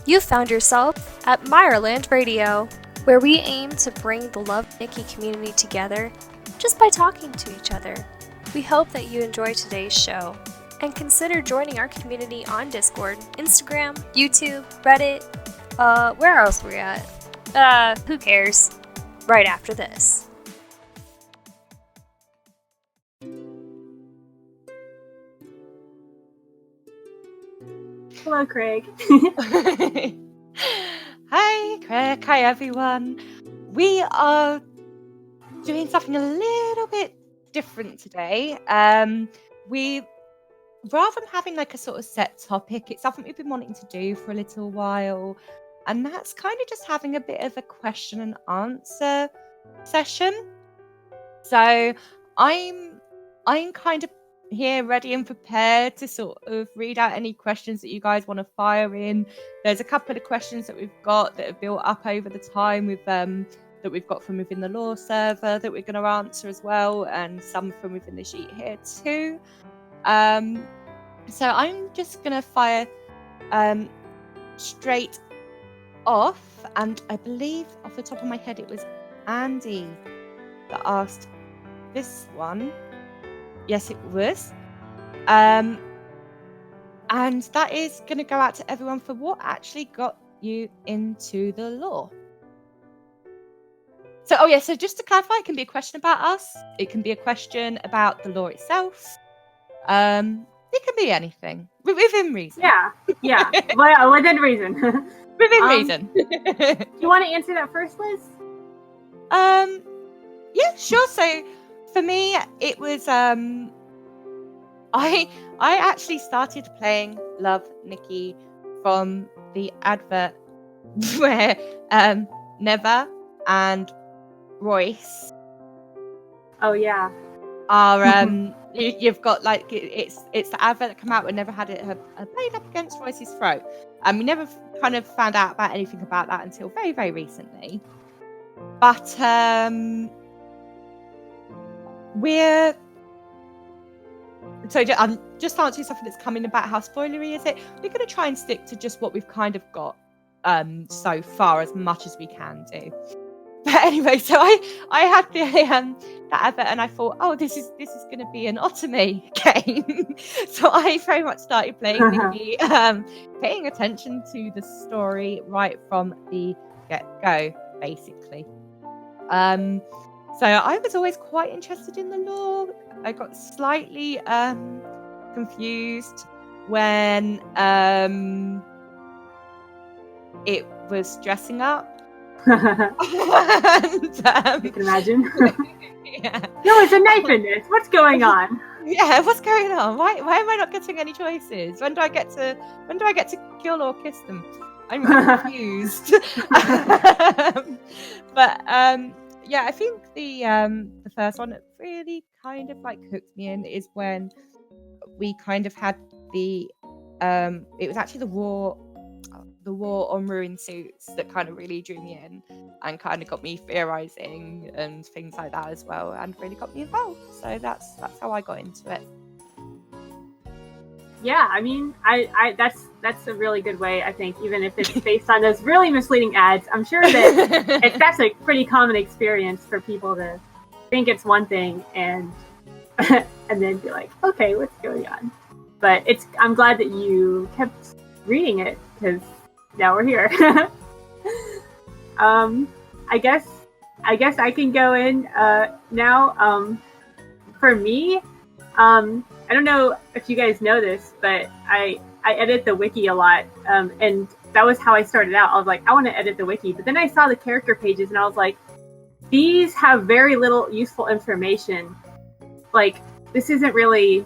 You found yourself at Meyerland Radio, where we aim to bring the Love Nikki community together just by talking to each other. We hope that you enjoy today's show and consider joining our community on Discord, Instagram, YouTube, Reddit, where else were we at? Who cares? Right after this. Hello, Craig. Hi, Craig. Hi, everyone. We are doing something a little bit different today. We, rather than having like a sort of set topic, it's something we've been wanting to do for a little while, and that's kind of just having a bit of a question and answer session. So I'm kind of here ready and prepared to sort of read out any questions that you guys want to fire in. There's a couple of questions that we've got that have built up over the time with that we've got from within the lore server that we're going to answer as well, and some from within the sheet here too. So I'm just going to fire straight off, and I believe off the top of my head it was Andy that asked this one. Yes, it was. And that is going to go out to everyone for what actually got you into the lore. So, so just to clarify, it can be a question about us. It can be a question about the lore itself. It can be anything within reason. Yeah. Well, within reason. Within reason. Do you want to answer that first, Liz? Yeah, sure. So for me, it was I actually started playing Love Nikki from the advert where Neva and Royce. Oh yeah. Are you've got like it's the advert that came out when Neva had it her blade up against Royce's throat, and we never kind of found out about anything about that until very, very recently. But we're so just answering something that's coming about how spoilery is it. We're going to try and stick to just what we've kind of got so far, as much as we can do. But anyway, so I had the that advert, and I thought, oh, this is going to be an Otome game. So I very much started playing Nikki, paying attention to the story right from the get-go, basically. So I was always quite interested in the lore. I got slightly confused when it was dressing up. And, you can imagine. Yeah. No, there's a knife in this. What's going on? Yeah, what's going on? Why am I not getting any choices? When do I get to kill or kiss them? I'm confused. But yeah, I think the first one that really kind of like hooked me in is when we kind of had the it was actually the war on ruin suits that kind of really drew me in and kind of got me theorizing and things like that as well, and really got me involved. So that's how I got into it. Yeah, I mean, I that's a really good way, I think, even if it's based on those really misleading ads. I'm sure that that's a pretty common experience for people to think it's one thing and and then be like, okay, what's going on? But I'm glad that you kept reading it, because now we're here. I guess I can go in now. For me, I don't know if you guys know this, but I edit the wiki a lot, and that was how I started out. I was like, I want to edit the wiki, but then I saw the character pages, and I was like, these have very little useful information. Like, this isn't really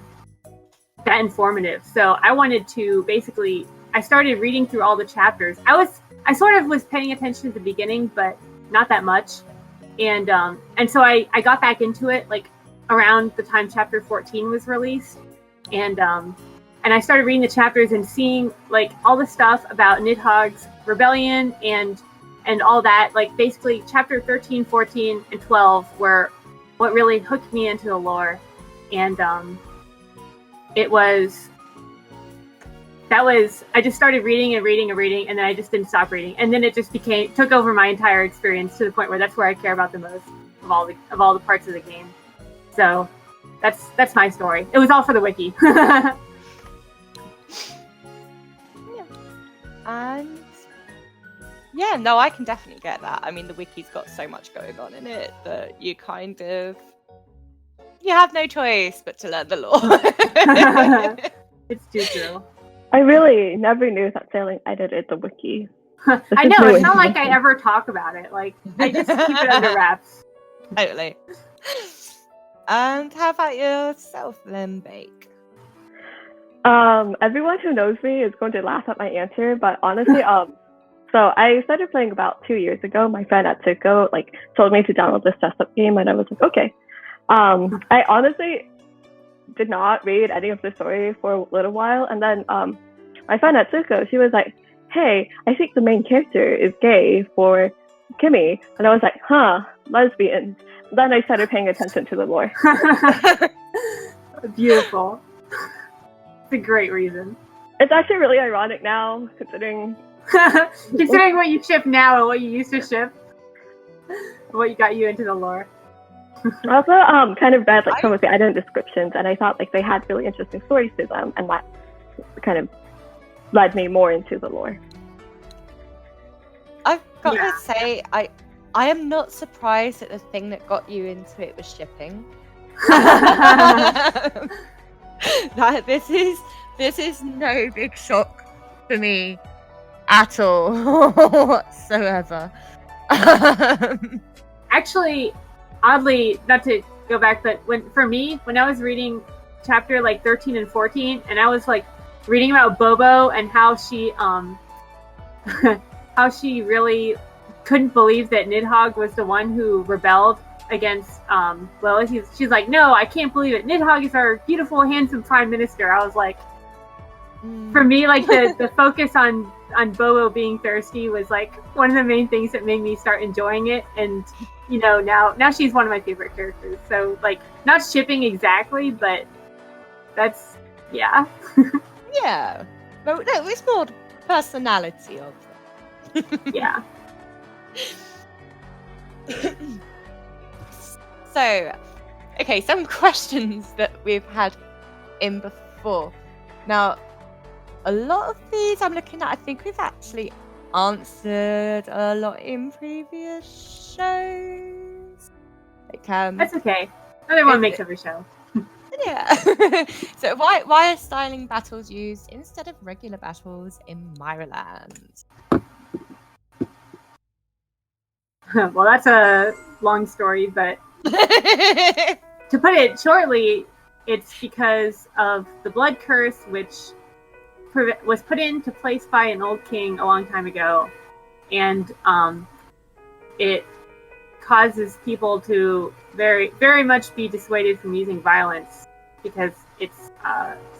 that informative. So I wanted to basically, I started reading through all the chapters. I sort of was paying attention at the beginning, but not that much. And so I got back into it like around the time chapter 14 was released. And I started reading the chapters and seeing like all the stuff about Nidhogg's rebellion and all that. Like basically chapter 13, 14, and 12 were what really hooked me into the lore. And it was I just started reading and reading and reading, and then I just didn't stop reading, and then it just took over my entire experience to the point where that's where I care about the most of all the parts of the game. So that's my story. It was all for the wiki. Yeah. And yeah, no, I can definitely get that. I mean, the wiki's got so much going on in it that you have no choice but to learn the lore. It's too true. I really never knew that Sailing edited the wiki. I know, it's not like I ever talk about it. Like, I just keep it under wraps. Totally. And how about yourself, then, Bake? Everyone who knows me is going to laugh at my answer, but honestly, so I started playing about 2 years ago. My friend at Tuco told me to download this desktop game, and I was like, okay. I honestly did not read any of the story for a little while, and then my friend at Tuco, she was like, hey, I think the main character is gay for Kimmy, and I was like, huh, lesbian. Then I started paying attention to the lore. Beautiful. It's a great reason. It's actually really ironic now, considering what you ship now and what you used to ship, what got you into the lore. I also kind of read some of the item descriptions, and I thought they had really interesting stories to them, and that kind of led me more into the lore. I've got to say, I am not surprised that the thing that got you into it was shipping. This is no big shock for me at all whatsoever. Actually, oddly, not to go back, but when I was reading chapter 13 and 14, and I was reading about Bobo and how she how she really couldn't believe that Nidhogg was the one who rebelled against Lilith. She's like, no, I can't believe it. Nidhogg is our beautiful, handsome prime minister. I was like, for me, the focus on Bobo being thirsty was one of the main things that made me start enjoying it. And now she's one of my favorite characters. So not shipping exactly, but that's yeah. Yeah, but no, it's more the personality of it. Yeah. So, okay, some questions that we've had in before. Now, a lot of these I'm looking at, I think we've actually answered a lot in previous shows. That's okay. Everyone makes every show. Yeah. So why are styling battles used instead of regular battles in Myraland? Well, that's a long story, but to put it shortly, it's because of the blood curse, which was put into place by an old king a long time ago, and it causes people to very, very much be dissuaded from using violence because it's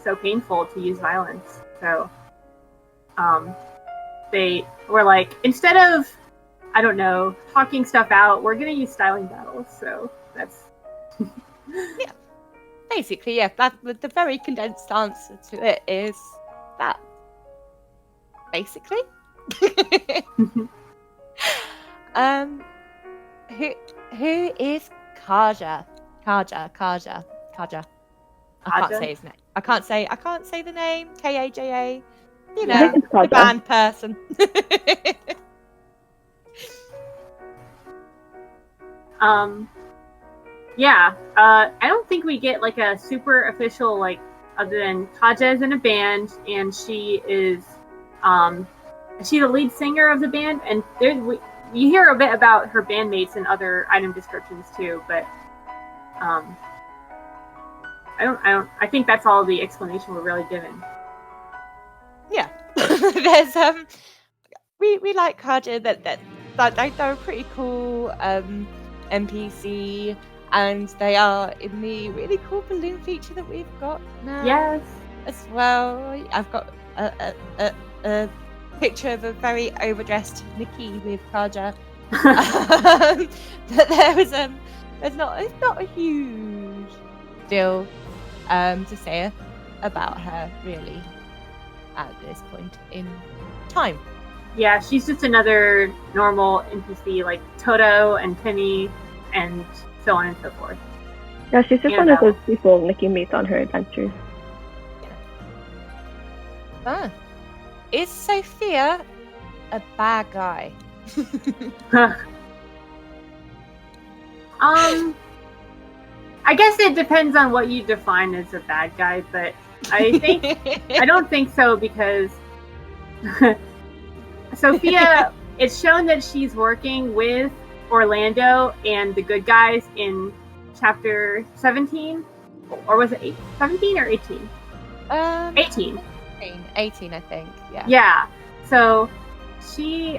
so painful to use violence. So they were like, instead of, I don't know, talking stuff out, we're going to use styling battles. So that's... Yeah. Basically, yeah, that the very condensed answer to it is that. Basically. Who is Kaja? Kaja. I can't say his name. I can't say the name. Kaja. You know, the band person. Yeah. I don't think we get a super official other than Kaja is in a band, and she is the lead singer of the band, and you hear a bit about her bandmates in other item descriptions too, but I think that's all the explanation we're really given. Yeah. There's we like Kaja that they're a pretty cool NPC, and they are in the really cool balloon feature that we've got now. Yes. As well. I've got a picture of a very overdressed Nikki with Kaja. But there's not a huge deal to say about her, really. at this point in time. Yeah, she's just another normal NPC like Toto and Penny and so on and so forth. Yeah, she's just one of those people Nikki meets on her adventures. Is Sophia a bad guy? I guess it depends on what you define as a bad guy, but I don't think so because Sophia, it's shown that she's working with Orlando and the good guys in chapter 17, or was it 17 or 18? 18. 18, I think. Yeah. Yeah. So she,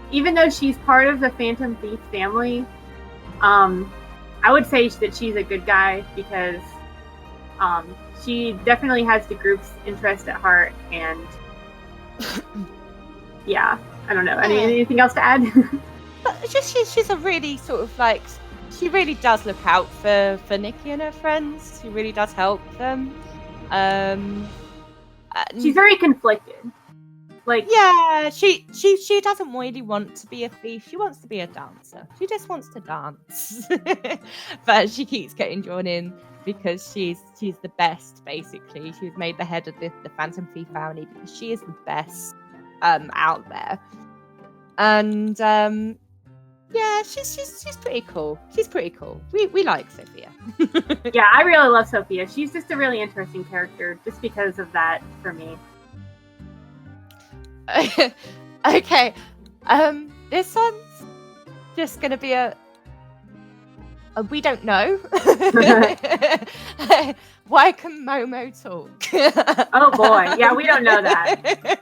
even though she's part of the Phantom Thief family, I would say that she's a good guy because she definitely has the group's interest at heart, and yeah, I don't know. Anything else to add? But just she's a really sort of like, she really does look out for Nikki and her friends. She really does help them. She's very conflicted. Like, yeah, she doesn't really want to be a thief. She wants to be a dancer. She just wants to dance. But she keeps getting drawn in because she's the best, basically. She was made the head of the Phantom Thief family because she is the best out there. And yeah, she's pretty cool. She's pretty cool. We like Sophia. Yeah, I really love Sophia. She's just a really interesting character just because of that for me. Okay. This one's just gonna be a we don't know. Why can Momo talk? Oh boy, yeah, we don't know that.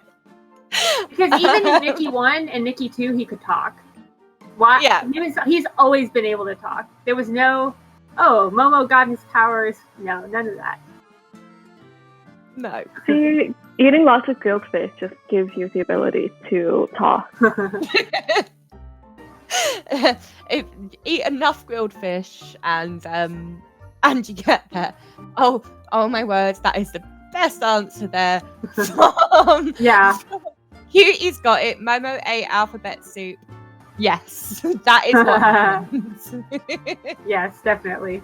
Because even in Nikki 1 and Nikki 2, he could talk. Why? Yeah. He's always been able to talk. There was no, oh, Momo got his powers. No, none of that. No. See, eating lots of grilled fish just gives you the ability to talk. If eat enough grilled fish and you get there. Oh my words, that is the best answer there. Yeah. Cutie's got it. Momo ate alphabet soup. Yes, that is what happens. Yes, definitely.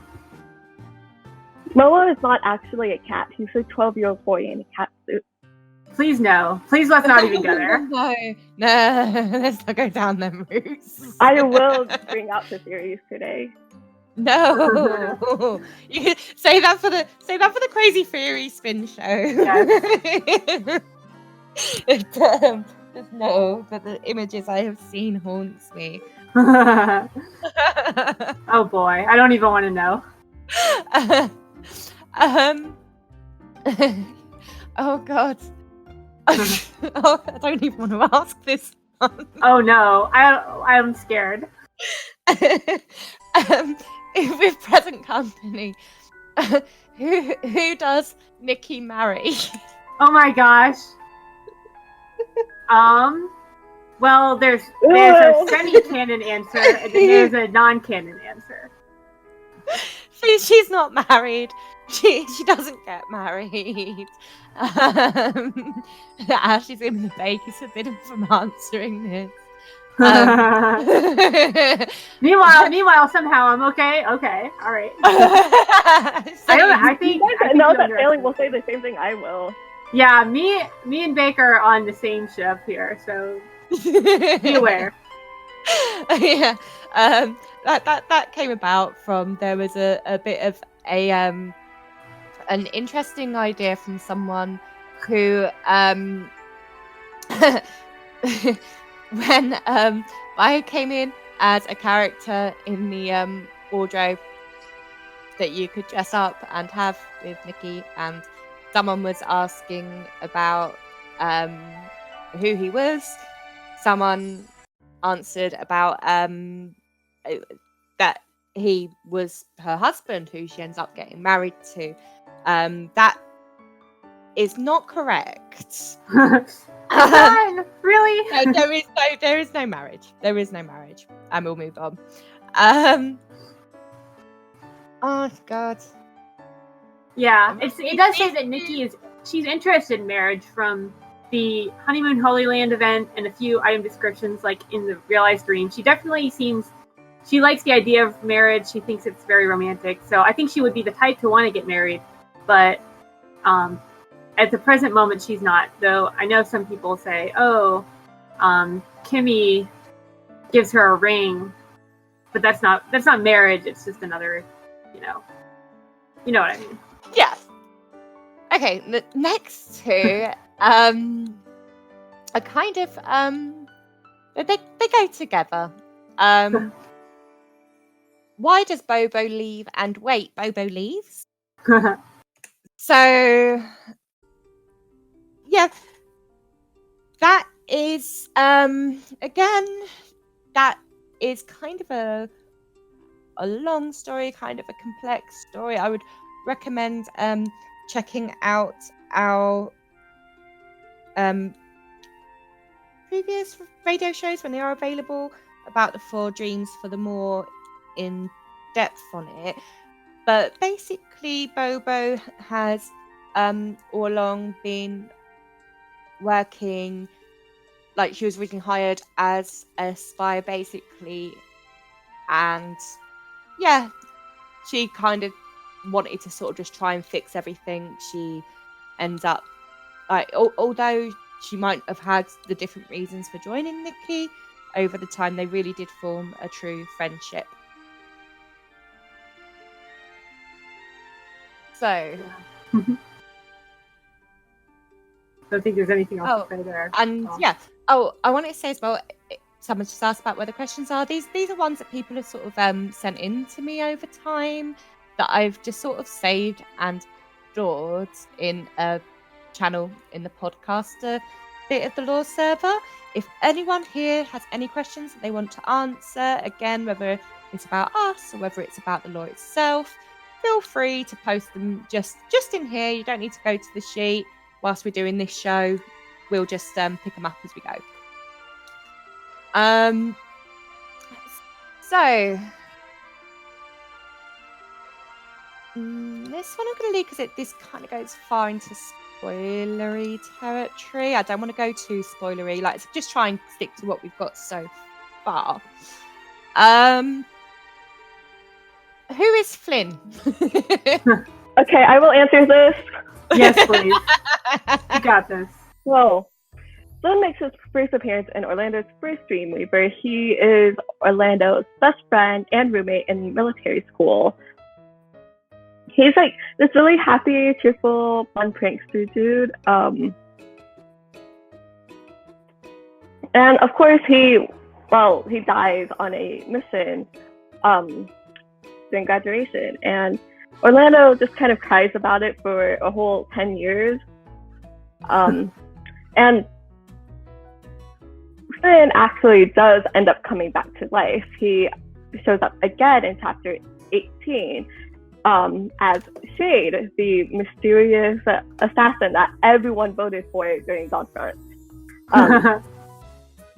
Momo is not actually a cat. He's a 12-year-old boy in a cat suit. Please no. Please let's not even go there. No, let's not go down them routes. I will bring out the theories today. No, you say that for the crazy theory spin show. Yes. Just know that the images I have seen haunts me. Oh boy, I don't even want to know. Oh god. Oh, I don't even want to ask this one. Oh no, I'm scared. With present company, who does Nikki marry? Oh my gosh. Well, there's a semi-canon answer, and then there's a non-canon answer. She's not married. She doesn't get married. Ashley's in the baker's forbidden from answering this. Meanwhile, somehow I'm okay. Okay, all right. I think know that Failing will say the same thing I will. Yeah, me and Baker are on the same ship here, so be aware. Yeah, that came about from there was a bit of an interesting idea from someone who when I came in as a character in the wardrobe that you could dress up and have with Nikki, and someone was asking about who he was. Someone answered about that he was her husband, who she ends up getting married to. That is not correct. Really? No, there is no marriage. There is no marriage, and we'll move on. Oh God. Yeah, it does say that Nikki is she's interested in marriage from the honeymoon Holy Land event and a few item descriptions like in the realized dream. She definitely seems, she likes the idea of marriage. She thinks it's very romantic. So I think she would be the type to want to get married. But at the present moment, she's not. Though I know some people say, oh, Kimmy gives her a ring, but that's not marriage. It's just another, you know what I mean. Yeah. Okay, next two are kind of they go together. Why does Bobo leave and wait? Bobo leaves. So yeah, that is again, that is kind of a long story, kind of a complex story. I would recommend checking out our previous radio shows when they are available about the 4 dreams for the more in depth on it. But basically, Bobo has all along been working, like she was originally hired as a spy, basically, and yeah, she kind of wanted to sort of just try and fix everything. She ends up, like, although she might have had the different reasons for joining Nikki, over the time they really did form a true friendship. So I don't think there's anything else to say there. And yeah, I wanted to say as well, someone just asked about where the questions are. These are ones that people have sort of sent in to me over time that I've just sort of saved and stored in a channel in the podcaster bit of the lore server. If anyone here has any questions that they want to answer, again, whether it's about us or whether it's about the lore itself, feel free to post them just in here. You don't need to go to the sheet whilst we're doing this show. We'll just pick them up as we go. So this one I'm going to leave because this kind of goes far into spoilery territory. I don't want to go too spoilery. Like, just try and stick to what we've got so far. Who is Flynn? Okay, I will answer this. Yes, please. You got this. Well, Flynn makes his first appearance in Orlando's first Dreamweaver. He is Orlando's best friend and roommate in military school. He's like this really happy, cheerful, fun prankster dude. And of course, he dies on a mission during graduation, and Orlando just kind of cries about it for a whole 10 years. And Flynn actually does end up coming back to life. He shows up again in chapter 18 as Shade, the mysterious assassin that everyone voted for during Dawnfront.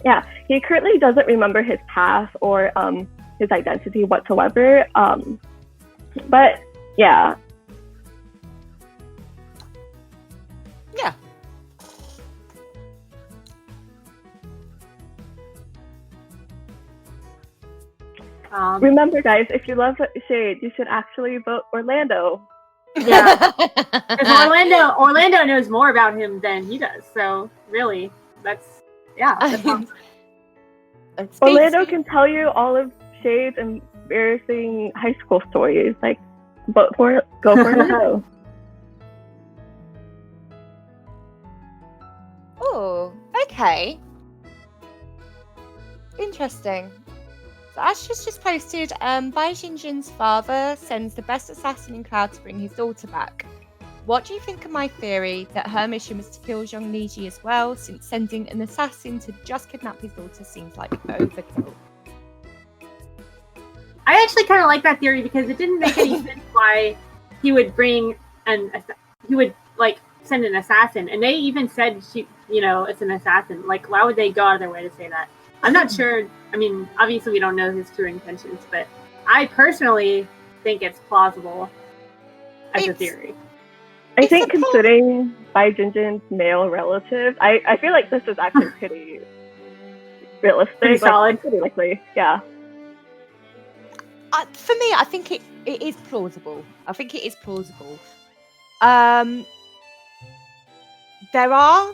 Yeah, he currently doesn't remember his past or his identity whatsoever. But yeah. Yeah. Remember, guys, if you love Shade, you should actually vote Orlando. Yeah, because Orlando knows more about him than he does. So really, that's awesome. Orlando can tell you all of Shade's embarrassing high school stories. Like, go for Orlando. Oh, okay. Interesting. So Ash has just posted, Bai Xinjin's father sends the best assassin in Cloud to bring his daughter back. What do you think of my theory that her mission was to kill Zhong Liji as well, since sending an assassin to just kidnap his daughter seems like overkill? I actually kind of like that theory because it didn't make any sense why he would send an assassin, and they even said it's an assassin. Like, why would they go out of their way to say that? I'm not sure. I mean, obviously we don't know his true intentions, but I personally think it's plausible as a theory. I think considering Bai Jinjin's male relative, I feel like this is actually pretty realistic. Pretty solid. Pretty likely, yeah. For me, I think it is plausible. I think it is plausible. There are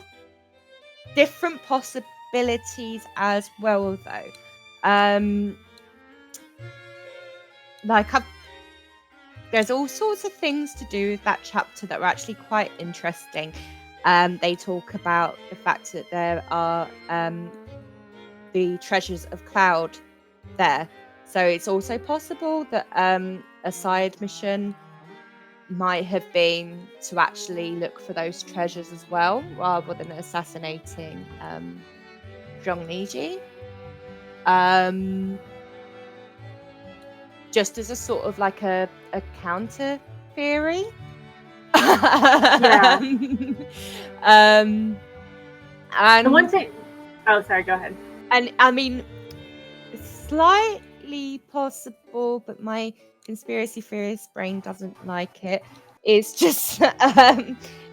different possibilities as well, though. There's all sorts of things to do with that chapter that are actually quite interesting. They talk about the fact that there are the treasures of Cloud there. So it's also possible that a side mission might have been to actually look for those treasures as well, rather than assassinating Zhongniji. Just as a sort of like a counter theory. Yeah. And one thing. Oh, sorry. Go ahead. And I mean, slightly possible, but my conspiracy theorist brain doesn't like it. It's just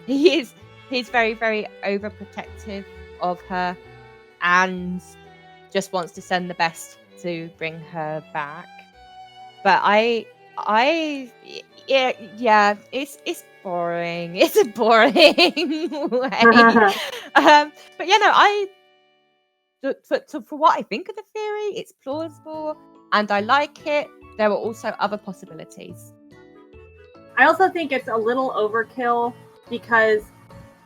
he's very, very overprotective of her and just wants to send the best to bring her back. But yeah, it's boring. It's a boring way. But yeah, no, for what I think of the theory, it's plausible and I like it. There are also other possibilities. I also think it's a little overkill because,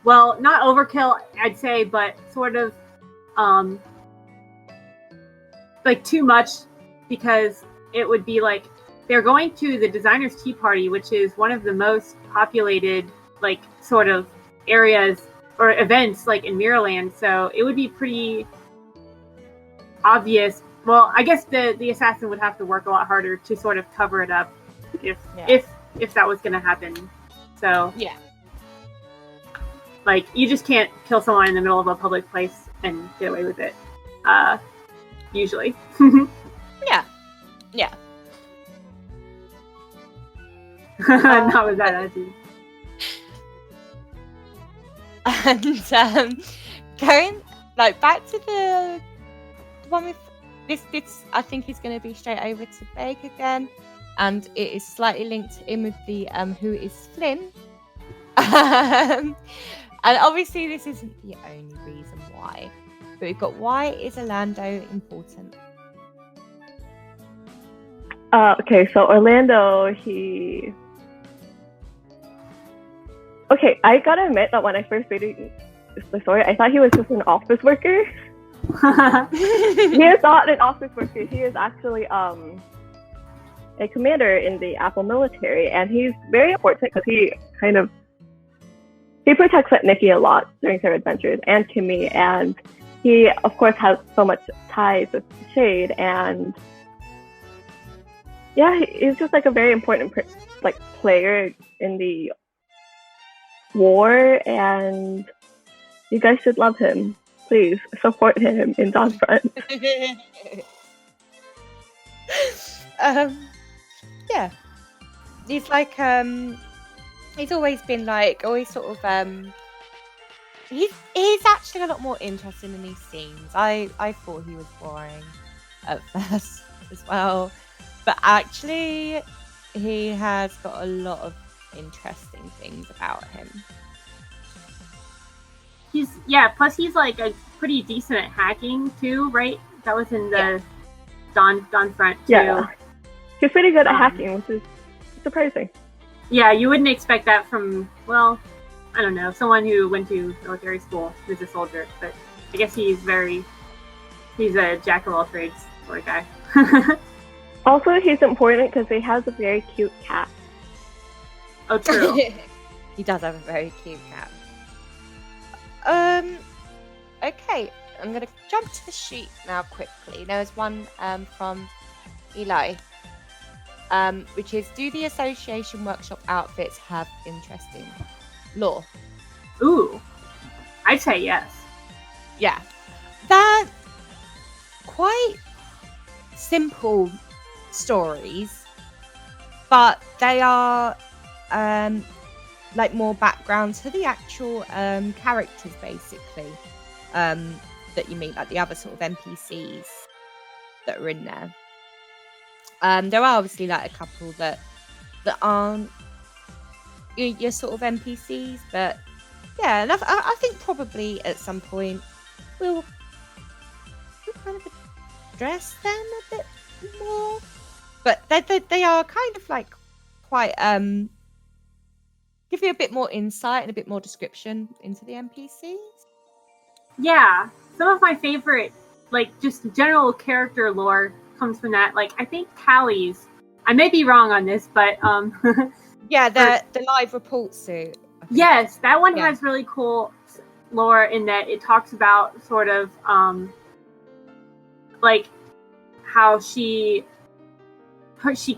well, not overkill, I'd say, but sort of like too much, because it would be like they're going to the Designer's Tea Party, which is one of the most populated, like, sort of areas or events, like, in Mirrorland. So it would be pretty obvious. Well, I guess the assassin would have to work a lot harder to sort of cover it up if that was going to happen. So yeah, like, you just can't kill someone in the middle of a public place and get away with it. Usually. yeah. Not with that attitude. And going like back to the one with this I think is going to be straight over to Beg again, and it is slightly linked in with the who is Flynn. And obviously this isn't the only reason why, but we've got why is Orlando important? Okay, so Orlando, Okay, I gotta admit that when I first read the story, I thought he was just an office worker. He is not an office worker. He is actually a commander in the Apple military, and he's very important because he protects Nikki a lot during their adventures, and Kimmy, and he of course has so much ties with Shade, and yeah, he's just like a very important player in the war, and you guys should love him. Please support him in Dawn's Front. Yeah, he's like he's always been like always sort of he's actually a lot more interesting in these scenes. I thought he was boring at first as well, but actually he has got a lot of interesting things about him. Plus he's like a pretty decent at hacking too, right? That was in the Dawn Front too. Yeah, he's pretty good at hacking, which is surprising. Yeah, you wouldn't expect that from, well, I don't know, someone who went to military school who's a soldier, but I guess he's a jack of all trades sort of guy. Also, he's important because he has a very cute cat. Oh, true. He does have a very cute cat. Okay, I'm gonna jump to the sheet now quickly. There's one from Eli, which is, do the Association Workshop outfits have interesting lore? Ooh, I'd say yes. Yeah, they're quite simple stories, but they are like more background to the actual characters, basically, that you meet, like the other sort of NPCs that are in there. There are obviously like a couple that aren't your sort of NPCs, but yeah, and I think probably at some point we'll kind of address them a bit more. But they are kind of like quite give you a bit more insight and a bit more description into the NPCs. Yeah, some of my favorite, like, just general character lore comes from that. Like, I think Callie's, I may be wrong on this, but yeah, the live report suit. Yes, that one has really cool lore in that it talks about sort of like how she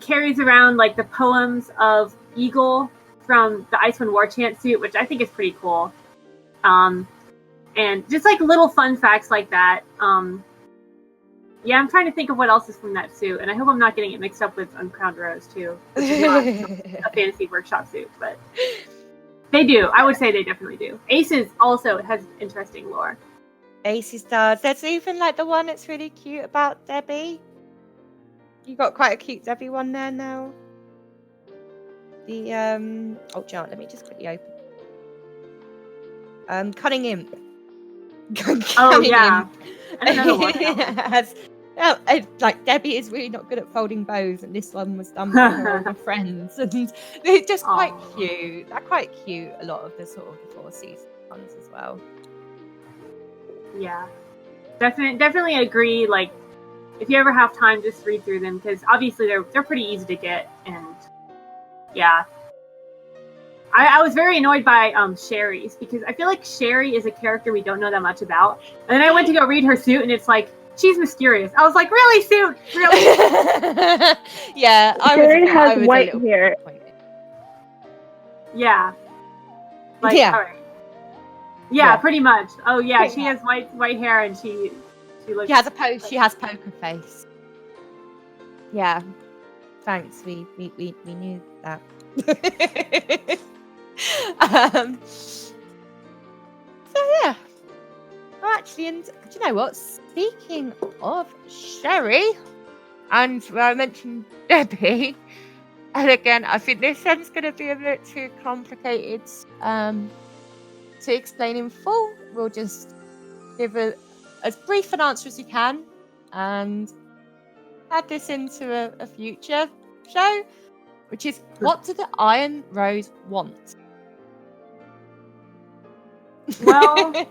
carries around like the poems of Eagle from the Icewind War Chant suit, which I think is pretty cool. And just like little fun facts like that. Yeah, I'm trying to think of what else is from that suit, and I hope I'm not getting it mixed up with Uncrowned Rose too, which is not a Fantasy Workshop suit, but they do. I would say they definitely do. Aces also has interesting lore. Aces does. There's even like the one that's really cute about Debbie. You got quite a cute Debbie one there now. The oh, John, let me just quickly open. Cunning Imp. Oh yeah, I don't know what that like Debbie is really not good at folding bows, and this one was done by her older friends, and they're just quite cute. They're quite cute. A lot of the sort of the Four Seasons ones as well. Yeah, definitely agree. Like, if you ever have time, just read through them because obviously they're pretty easy to get, and yeah. I was very annoyed by Sherry's because I feel like Sherry is a character we don't know that much about. And then I went to go read her suit, and it's like, she's mysterious. I was like, really, suit? Really? Yeah, Sherry has white hair. Yeah. Like, yeah. All right. Yeah, pretty much. Oh yeah, she has white hair, and she looks. She has poker face. Yeah. Thanks. We knew that. So yeah. Oh, actually, and do you know what? Speaking of Sherry, and I mentioned Debbie, and again, I think this one's going to be a bit too complicated to explain in full. We'll just give as brief an answer as you can, and add this into a future show, which is, what do the Iron Rose want? Well,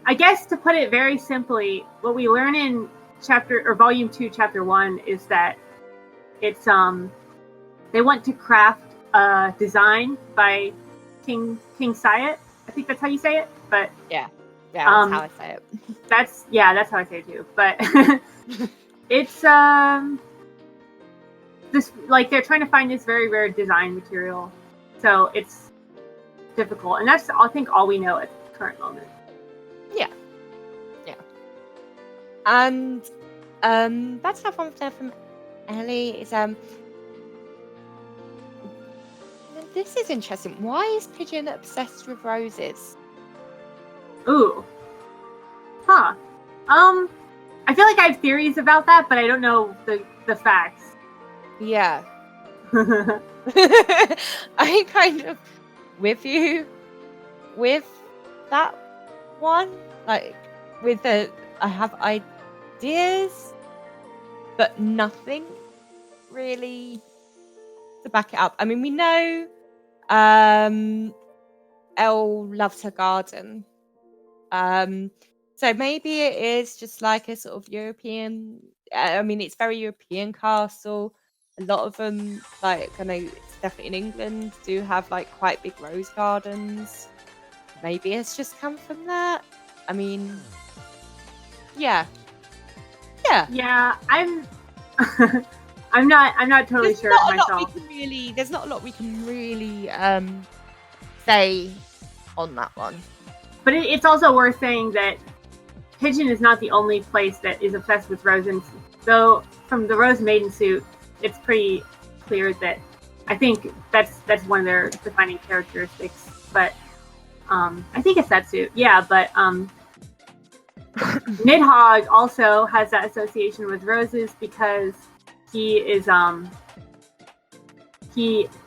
I guess to put it very simply, what we learn in Volume 2, Chapter 1 is that it's they want to craft a design by King Syat. I think that's how you say it, but yeah, that's how I say it. That's how I say it too. But it's this, like, they're trying to find this very rare design material, so it's difficult, and that's, I think, all we know at the current moment. Yeah. And that's how one there from Ellie is this is interesting. Why is Pigeon obsessed with roses? Ooh. Huh. I feel like I have theories about that, but I don't know the facts. Yeah. I'm kind of with you with that one. Like, with I have ideas, but nothing really to back it up. I mean, we know Elle loves her garden. So maybe it is just like a sort of European. I mean, it's very European castle. A lot of them, like, I know it's definitely in England, do have like quite big rose gardens. Maybe it's just come from that. I mean, yeah. I'm I'm not totally sure myself. There's not a lot we can really say on that one. But it's also worth saying that Pigeon is not the only place that is obsessed with roses. Though from the Rose Maiden suit, it's pretty clear that I think that's one of their defining characteristics. But I think it's Setsu. Yeah, but Nidhogg also has that association with roses because he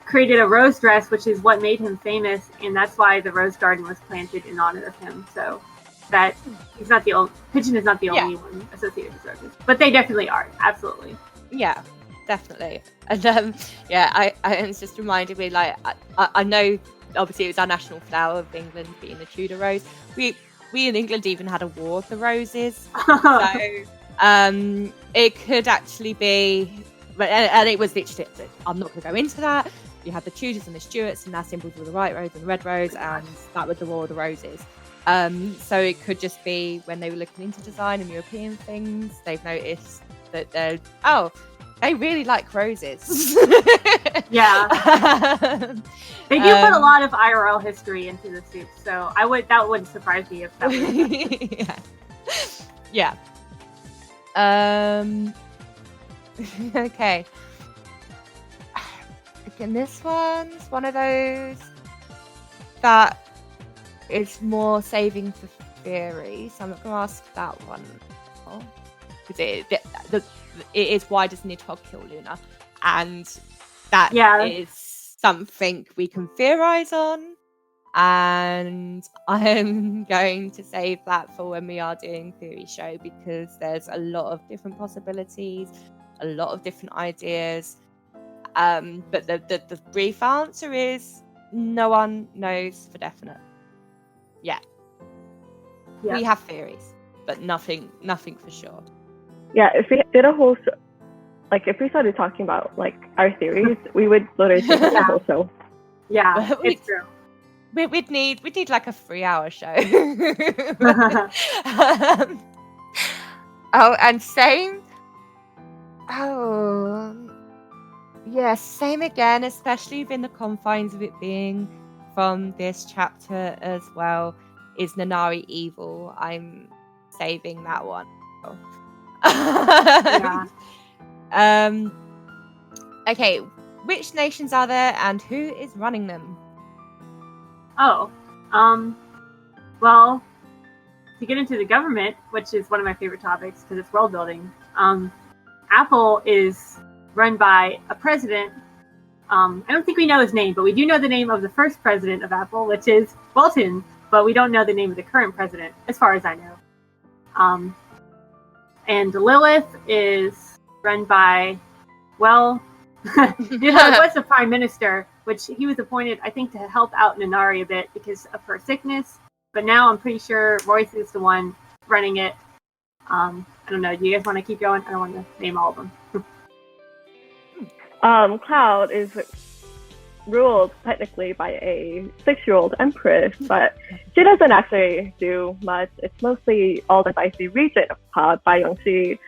created a rose dress, which is what made him famous, and that's why the rose garden was planted in honor of him. So that he's not the only Pigeon is not the only one associated with roses, but they definitely are. Absolutely. Yeah, definitely. And I it's just reminded me, like, I know obviously it was our national flower of England being the Tudor rose. We in England even had a war of the roses. So it could actually be, and it was literally, I'm not going to go into that. You had the Tudors and the Stuarts, and their symbols were the white rose and the red rose, and that was the war of the roses. So it could just be when they were looking into design and European things, they've noticed that they really like roses. Yeah. They do put a lot of IRL history into the suits, so that wouldn't surprise me if that was yeah. Okay. Again, this one's one of those that is more saving for theory, so I'm not going to ask that one. Because it is, why does Nidhogg kill Luna? And that is something we can theorize on. And I'm going to save that for when we are doing theory show, because there's a lot of different possibilities, a lot of different ideas. But the brief answer is no one knows for definite. Yeah. We have theories, but nothing for sure. Yeah, if we did a whole show, like if we started talking about like our theories, we would literally take a whole show. Yeah, it's true. We'd need like a 3-hour show. And same. Same again, especially within the confines of it being from this chapter as well. Is Nanari evil? I'm saving that one. Okay, which nations are there and who is running them? Well, to get into the government, which is one of my favorite topics because it's world building, Apple is run by a president. I don't think we know his name, but we do know the name of the first president of Apple, which is Walton, but we don't know the name of the current president, as far as I know. And Lilith is run by, well, was the prime minister, which he was appointed, I think, to help out Nanari a bit because of her sickness. But now I'm pretty sure Royce is the one running it. I don't know. Do you guys want to keep going? I don't want to name all of them. Cloud is ruled technically by a 6-year-old empress, but she doesn't actually do much. It's mostly all done by the regent of Cloud, by Yongxi,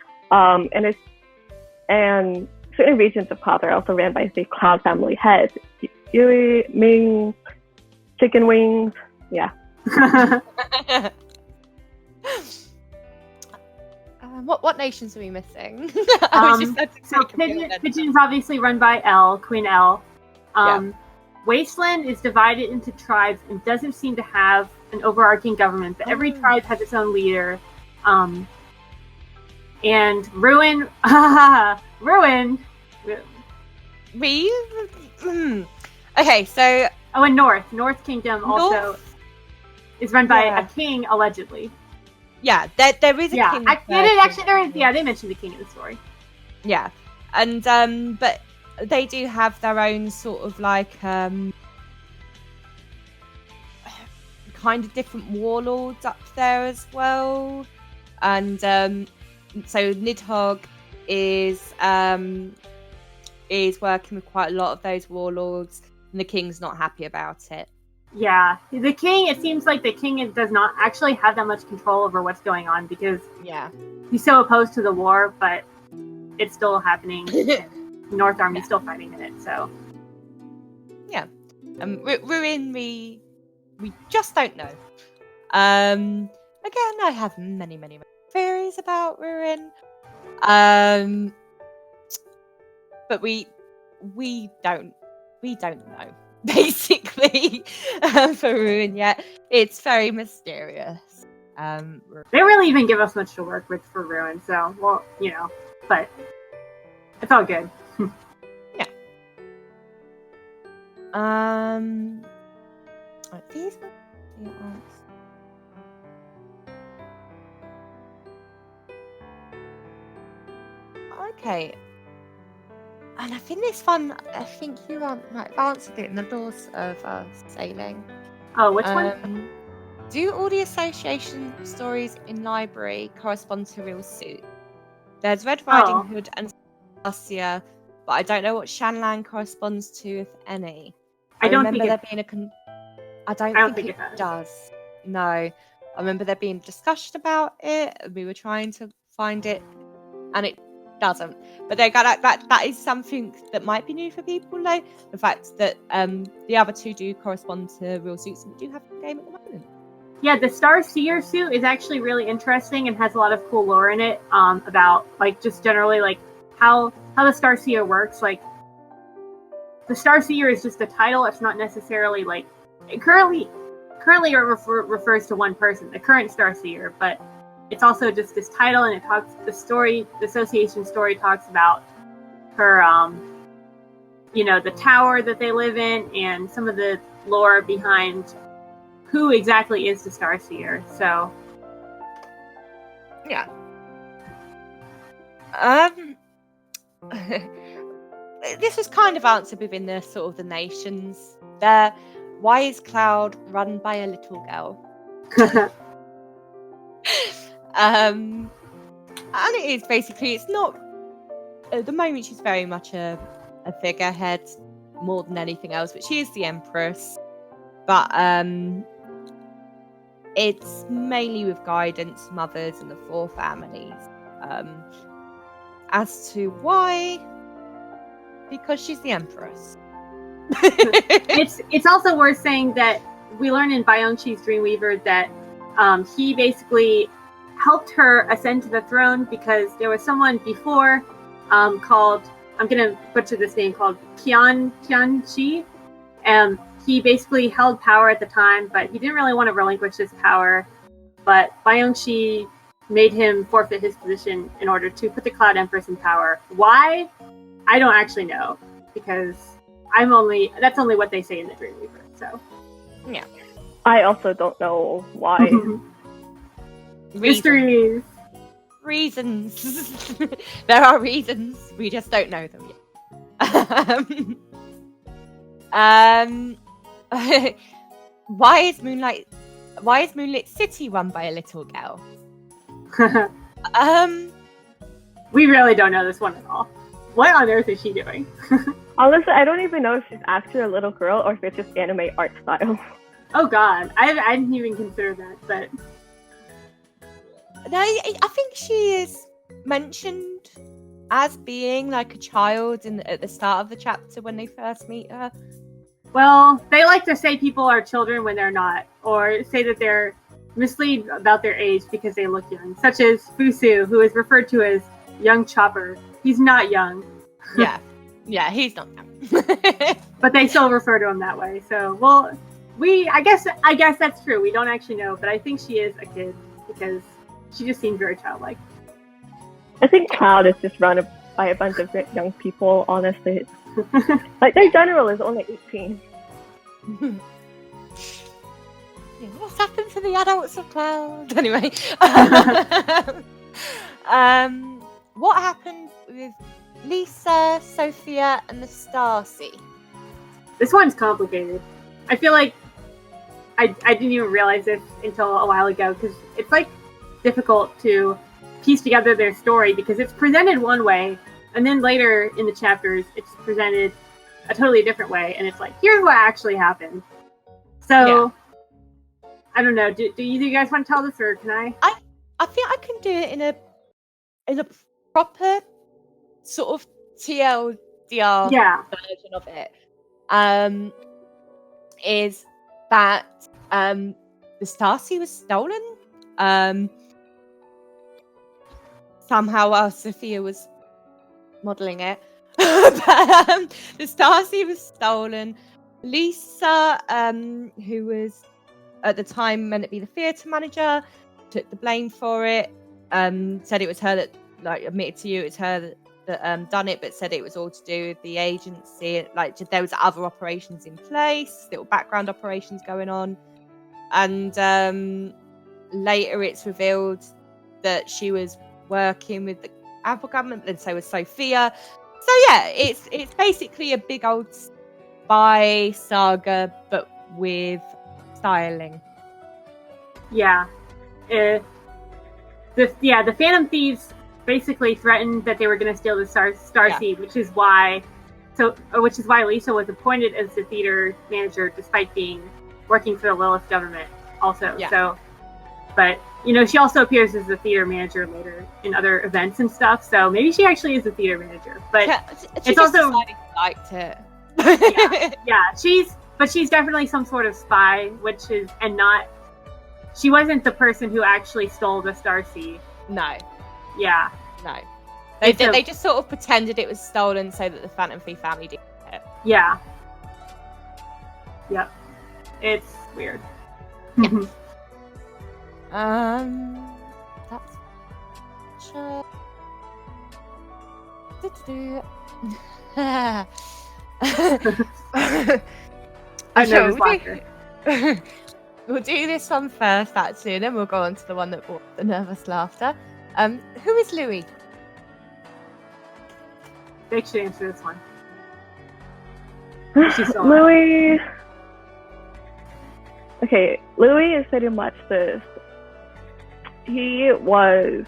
and certain regions of Cloud are also ran by the Cloud family head, Yui, Ming, Chicken Wings, yeah. What nations are we missing? Pigeon is obviously run by Queen L. Wasteland is divided into tribes and doesn't seem to have an overarching government, but every tribe has its own leader. And Ruin. Okay, so... and North Kingdom also is run by a king, allegedly. Yeah, there is a king. They mentioned the king in the story. Yeah, and but they do have their own sort of like kind of different warlords up there as well, and so Nidhogg is working with quite a lot of those warlords, and the king's not happy about it. Yeah, the king. It seems like the king does not actually have that much control over what's going on because he's so opposed to the war, but it's still happening. The North Army's still fighting in it. So Ruin, we just don't know. Again, I have many theories about Ruin, but we don't we don't know, basically, for Ruin yet. It's very mysterious. They really even give us much to work with for Ruin, so, well, but it's all good. These are the answers. Okay. And I think this one, I think you might have answered it in the Laws of Sailing. Oh, which one? Do all the association stories in library correspond to real suit? There's Red Riding Hood and Stasia, but I don't know what Shanlan corresponds to, if any. I don't remember think there it... being I don't think it does. No. I remember there being discussion about it, and we were trying to find it, and it doesn't. But that is something that might be new for people, though. The fact that the other two do correspond to real suits, and we do have the game at the moment. Yeah, the Star Seer suit is actually really interesting and has a lot of cool lore in it, about, like, just generally, like, how the Star Seer works. Like, the Star Seer is just a title. It's not necessarily, like, it currently it refers to one person, the current Star Seer, but it's also just this title, and it talks, the association story talks about her, the tower that they live in, and some of the lore behind who exactly is the Star Seer. So, yeah. This was kind of answered within the sort of the nations. Why is Cloud run by a little girl? And it is basically, it's not, at the moment she's very much a figurehead more than anything else, but she is the Empress. But it's mainly with guidance from others and the four families. As to why, because she's the Empress. it's also worth saying that we learn in Byung-Chi's Dreamweaver that he basically helped her ascend to the throne because there was someone before called, I'm gonna butcher this name, called Qian-Chi. He basically held power at the time, but he didn't really want to relinquish his power. But Byung-Chi made him forfeit his position in order to put the Cloud Empress in power. Why? I don't actually know, because that's only what they say in the Dreamweaver. So, yeah. I also don't know why. Mysteries. Reasons. There are reasons. We just don't know them yet. Why is Moonlit City run by a little girl? We really don't know this one at all. What on earth is she doing? Honestly, I don't even know if she's actually a little girl or if it's just anime art style. Oh god, I didn't even consider that, but... No, I think she is mentioned as being like a child at the start of the chapter when they first meet her. Well, they like to say people are children when they're not, or say that they're mislead about their age because they look young, such as Fusu, who is referred to as Young Chopper. He's not young. Yeah, he's not young. But they still refer to him that way. So, well, I guess that's true. We don't actually know, but I think she is a kid because she just seems very childlike. I think Cloud is just run by a bunch of young people, honestly. Like, their general is only 18. What's happened to the adults of Cloud? Anyway. What happened with Lisa, Sophia, and the Starsea? This one's complicated. I feel like I didn't even realize this until a while ago, because it's like difficult to piece together their story because it's presented one way, and then later in the chapters it's presented a totally different way, and it's like, here's what actually happened. So, yeah. I don't know. Do you guys want to tell this, or can I? I think I can do it in a proper sort of TLDR version of it. Is that the Starsea was stolen? Somehow while Sophia was modelling it. But, the Starseed was stolen. Lisa, who was at the time meant to be the theatre manager, took the blame for it. Said it was her that, like, admitted to you it's her that done it, but said it was all to do with the agency. Like, there was other operations in place, little background operations going on, and later it's revealed that she was working with the Apple government, and so was Sophia. So yeah, it's basically a big old spy saga, but with styling. Yeah. The Phantom Thieves basically threatened that they were going to steal the Starseed, which is why Lisa was appointed as the theater manager, despite working for the Lilith government. Also, so, but she also appears as the theater manager later in other events and stuff. So maybe she actually is a theater manager, but it's also liked it. She's definitely some sort of spy, she wasn't the person who actually stole the Starseed. No. Yeah. No. They just sort of pretended it was stolen so that the Phantom Thief family didn't get it. Yeah. Yep. It's weird. Yeah. That's sure. I know laughter. We'll do this one first, actually, and then we'll go on to the one that brought the nervous laughter. Who is Louis? They should answer this one. Louis. Okay, Louis is pretty much this. He was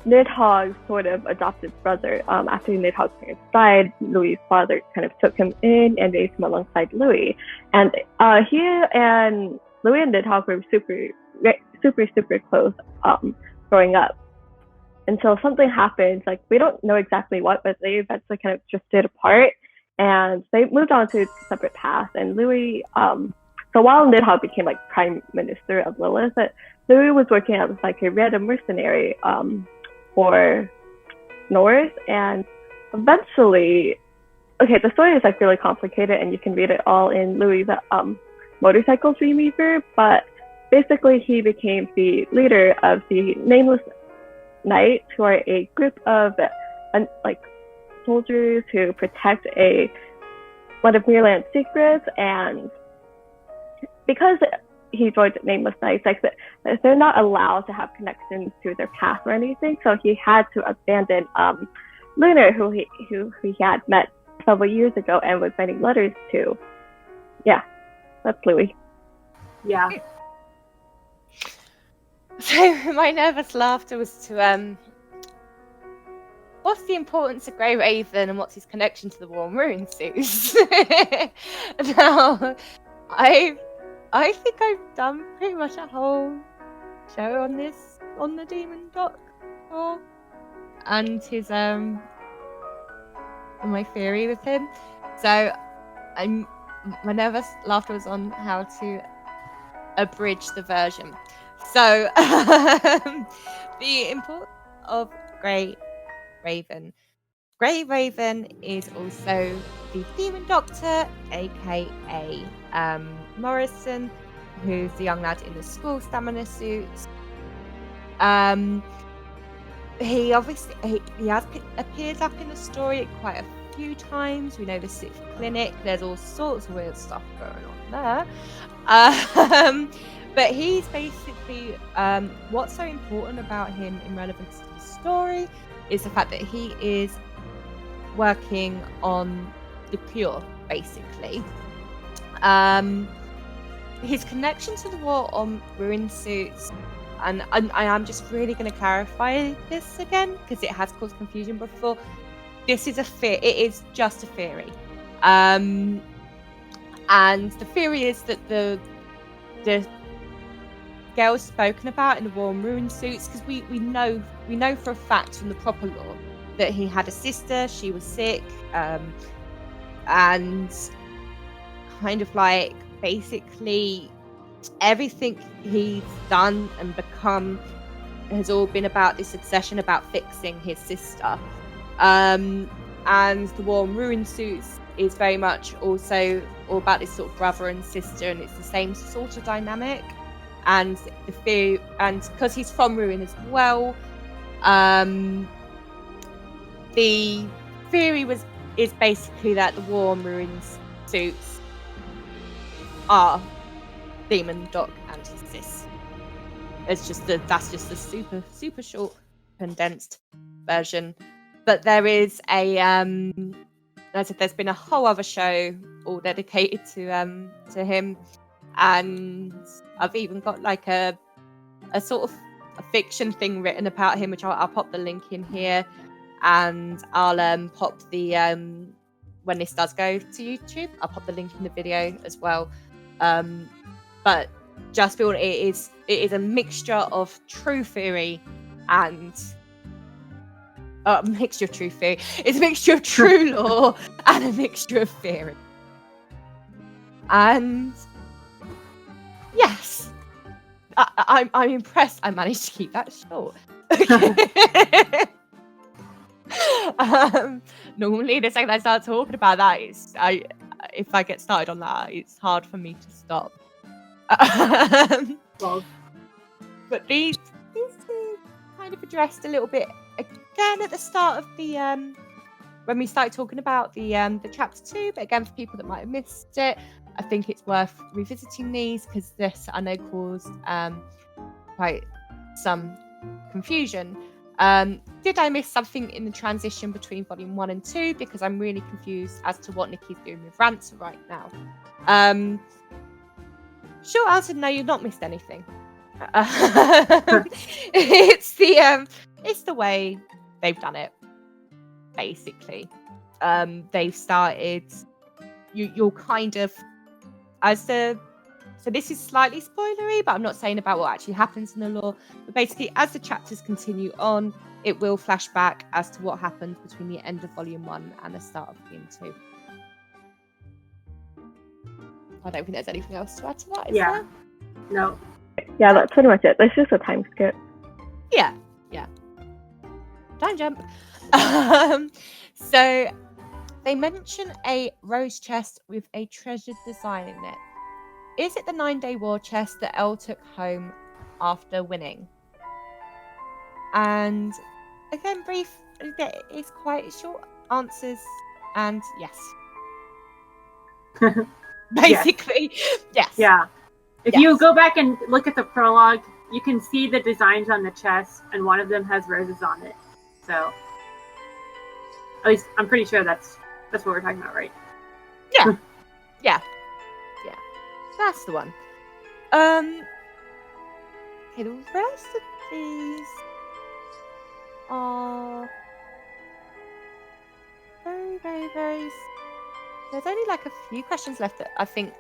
Nidhogg's sort of adopted brother. After Nidhogg's parents died, Louis' father kind of took him in and raised him alongside Louis. And he and Louis and Nidhogg were super close growing up. Until something happens, like, we don't know exactly what, but they eventually kind of drifted apart and they moved on to separate paths. And Louis, so while Nidhogg became like prime minister of Lilith, Louis was working as like a random mercenary for North, and eventually, okay, the story is like really complicated and you can read it all in Louis' Motorcycle Dreamweaver, but basically he became the leader of the Nameless Knights, who are a group of like soldiers who protect one of Mirland's secrets. And because he joined Nameless Knights, like, they're not allowed to have connections to their past or anything, so he had to abandon Lunar, who he had met several years ago and was writing letters to. Yeah, that's Louis. Yeah. So my nervous laughter was to what's the importance of Grey Raven and what's his connection to the Warm Ruin suits? Now, I think I've done pretty much a whole show on the Demon Doctor and his my theory with him. So my nervous laughter was on how to abridge the version. So the importance of Grey Raven. Grey Raven is also the Demon Doctor, aka Morrison, who's the young lad in the school stamina suit. He obviously he has appeared up in the story quite a few times. We know the Sixth Clinic. There's all sorts of weird stuff going on there. But he's basically what's so important about him in relevance to the story is the fact that he is working on the cure, basically. His connection to the war on ruin suits, and I am just really going to clarify this again because it has caused confusion before. This is it is just a theory, and the theory is that the girls spoken about in the war on ruin suits, because we know for a fact from the proper lore that he had a sister, she was sick, and kind of like basically everything he's done and become has all been about this obsession about fixing his sister. and the Warm Ruin suits is very much also all about this sort of brother and sister, and it's the same sort of dynamic. And the fear, and because he's from Ruin as well, the theory is basically that the Warm Ruins suits are Demon, Doc, and his sis. That's just the super short condensed version. But there is a as I said, there's been a whole other show all dedicated to him, and I've even got like a sort of a fiction thing written about him, which I'll pop the link in here, and I'll pop the when this does go to YouTube, I'll pop the link in the video as well. But just feel it is a mixture of true theory and a mixture of true theory. It's a mixture of true lore and a mixture of theory. And yes, I'm impressed. I managed to keep that short. Normally, the second I start talking about that, if I get started on that, it's hard for me to stop. Well, but these two kind of addressed a little bit again at the start of the when we started talking about the chapter 2. But again, for people that might have missed it, I think it's worth revisiting these because this I know caused quite some confusion. Did I miss something in the transition between volume 1 and 2? Because I'm really confused as to what Nikki's doing with Ransom right now. Short answer, no, you've not missed anything. It's the way they've done it, basically. They've started. You'll kind of so this is slightly spoilery, but I'm not saying about what actually happens in the lore. But basically, as the chapters continue on, it will flash back as to what happened between the end of Volume 1 and the start of Volume 2. I don't think there's anything else to add to that, is there? No. Yeah, that's pretty much it. There's just a time skip. Yeah. Time jump. So, they mention a rose chest with a treasured design in it. Is it the 9-day war chest that Elle took home after winning? And again, brief, it's quite short answers, and yes. Basically, yes. Yeah. If you go back and look at the prologue, you can see the designs on the chest, and one of them has roses on it. So, at least I'm pretty sure that's what we're talking about, right? Yeah. That's the one. Okay, the rest of these are very, very, very. There's only like a few questions left that I think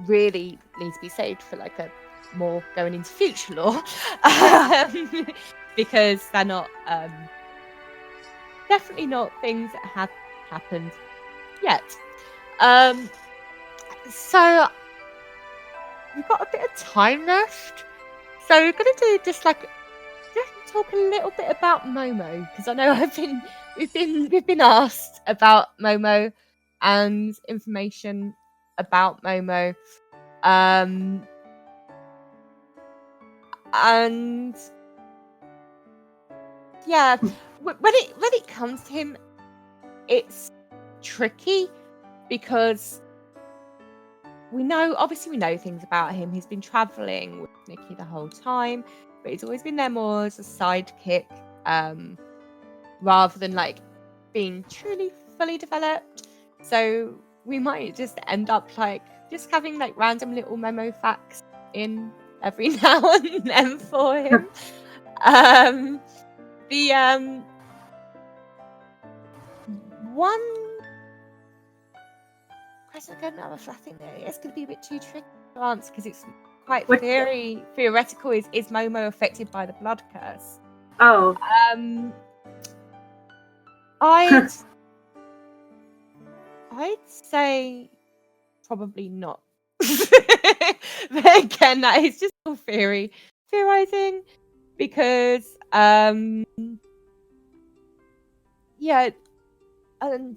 really need to be saved for like a more going into future lore, because they're not definitely not things that have happened yet. So we've got a bit of time left, so we're gonna do just talk a little bit about Momo, because I know we've been asked about Momo and information about Momo, and yeah, when it comes to him, it's tricky because we know things about him. He's been traveling with Nikki the whole time, but he's always been there more as a sidekick, rather than like being truly fully developed. So we might just end up like just having like random little Momo facts in every now and then for him. One question again, I think it's going to be a bit too tricky to answer because it's quite very theoretical. Is Momo affected by the blood curse? Oh. I'd say probably not. But again, that is just all theorizing, because yeah, and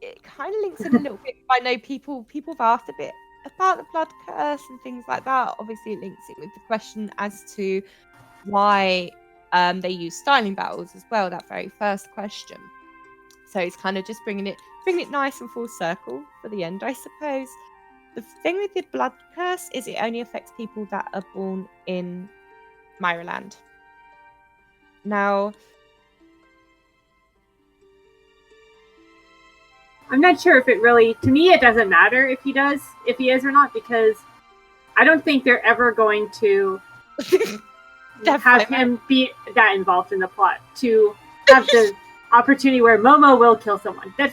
it kind of links in a little bit. I know people have asked a bit about the blood curse and things like that. Obviously, it links it with the question as to why they use styling battles as well. That very first question. So it's kind of just bringing it nice and full circle for the end, I suppose. The thing with the blood curse is it only affects people that are born in Myraland. Now, I'm not sure if it really, to me, it doesn't matter if he is or not, because I don't think they're ever going to have him be that involved in the plot to have the opportunity where Momo will kill someone. I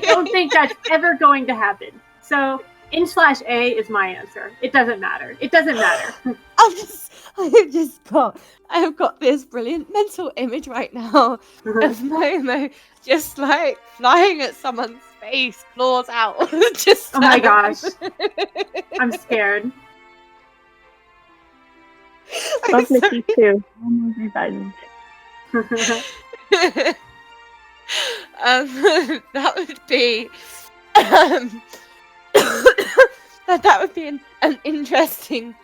don't think that's ever going to happen. So N/A is my answer. It doesn't matter. It doesn't matter. I have got this brilliant mental image right now of Momo just like flying at someone's face, claws out. Just oh my gosh. I'm scared. Love Nikki too. Momo's revenge. That would be that would be an interesting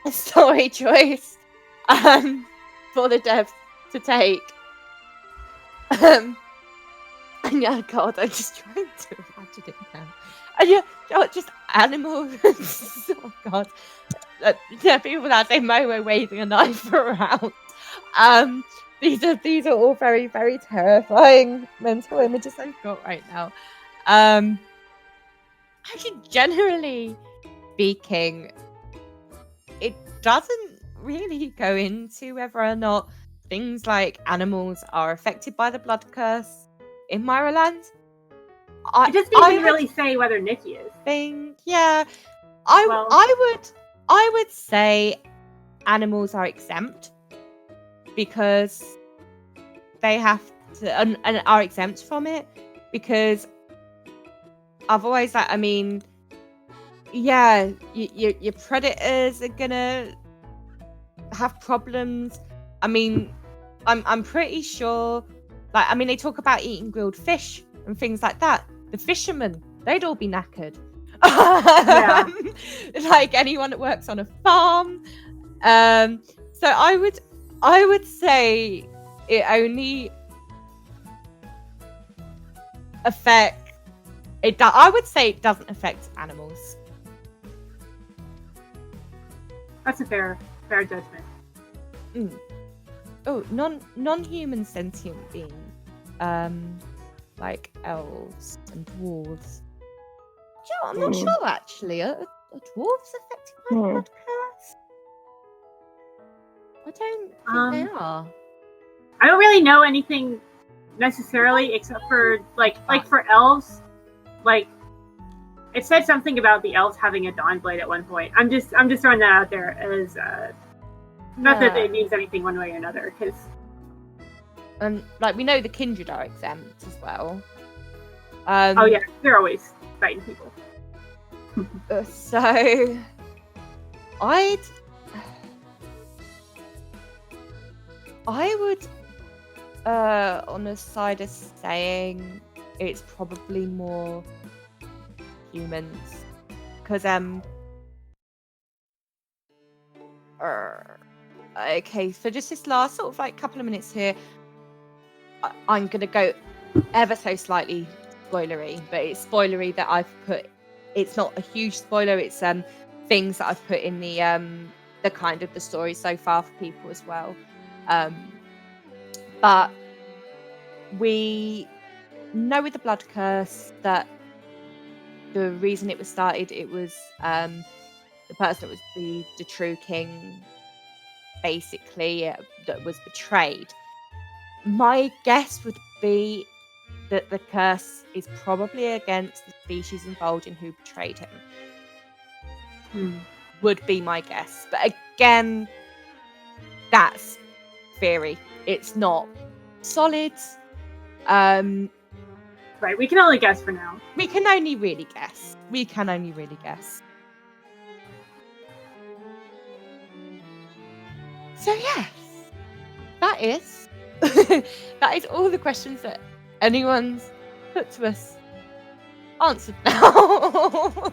story choice for the devs to take. And yeah, God, I'm just trying to imagine it now. And yeah, just animals. Oh God, yeah, people that say Momo waving a knife around. These are all very, very terrifying mental images I've got right now. Actually, generally speaking, it doesn't really go into whether or not things like animals are affected by the blood curse in Myraland. It doesn't even really say whether Nikki is. Yeah, I would say animals are exempt because they have to and are exempt from it because otherwise, like, I mean, yeah, your predators are gonna have problems. I mean, I'm pretty sure. Like, I mean, they talk about eating grilled fish and things like that. The fishermen, they'd all be knackered. Yeah. Like anyone that works on a farm. So I would say it only I would say it doesn't affect animals. That's a fair judgment. Oh, non-human sentient beings, like elves and dwarves. I'm not sure actually. Are dwarves affected by the blood curse? I don't think they are. I don't really know anything necessarily, except for like for elves, like it said something about the elves having a dawn blade at one point. I'm just throwing that out there as not that it means anything one way or another, because like we know the kindred are exempt as well. Oh yeah, they're always fighting people. So I would on the side of saying it's probably more humans because okay, so just this last sort of like couple of minutes here, I'm gonna go ever so slightly spoilery, but it's spoilery that I've put. It's not a huge spoiler. It's things that I've put in the kind of the story so far for people as well. But we know with the blood curse that the reason it was started, it was the person that was the true king, basically, that was betrayed. My guess would be that the curse is probably against the species involved in who betrayed him. Would be my guess. But again, that's theory. It's not solid. Right, we can only guess for now. We can only really guess. So yes, that is that is all the questions that anyone's put to us answered now.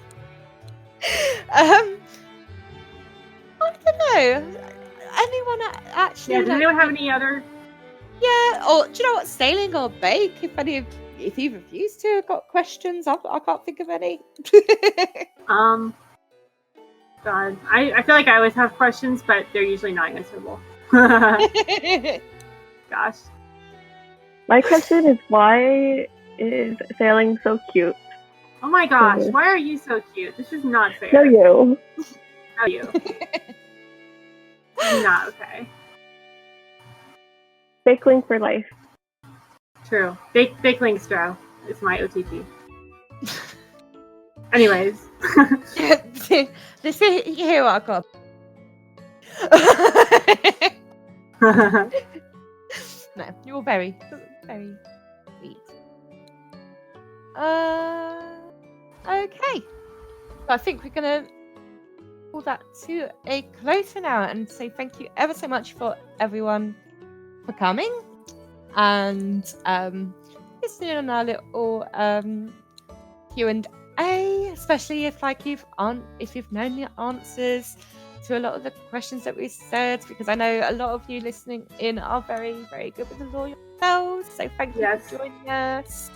I don't know. Anyone actually? Yeah, does anyone have any other? Yeah, or do you know what? Sailing or bake? If either of you two have got questions, I can't think of any. God, I feel like I always have questions, but they're usually not answerable. Gosh. My question is, why is sailing so cute? Oh my gosh, why are you so cute? This is not fair. No, you. No, you. This is not okay. Bakeling for life. True. Bakeling straw is my OTP. Anyways. This is here I got. No, you're very sweet. Okay. So I think we're gonna pull that to a close for now and say thank you ever so much for everyone for coming and listening on our little Q&A, especially if you've known the answers to a lot of the questions that we said, because I know a lot of you listening in are very, very good with the law yourselves. So thank you for joining us.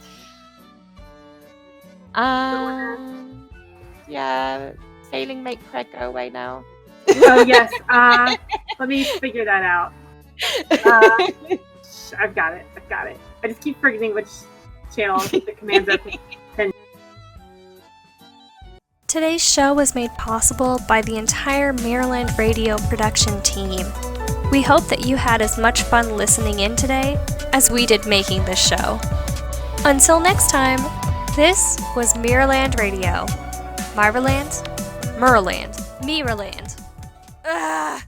Yeah, sailing make Craig go away now. Oh yes. Let me figure that out. I've got it. I just keep forgetting which channel the commands are pinned. Today's show was made possible by the entire Maryland Radio production team. We hope that you had as much fun listening in today as we did making this show. Until next time, this was Maryland Radio. Myraland? Merland. Mirrorland. Ugh.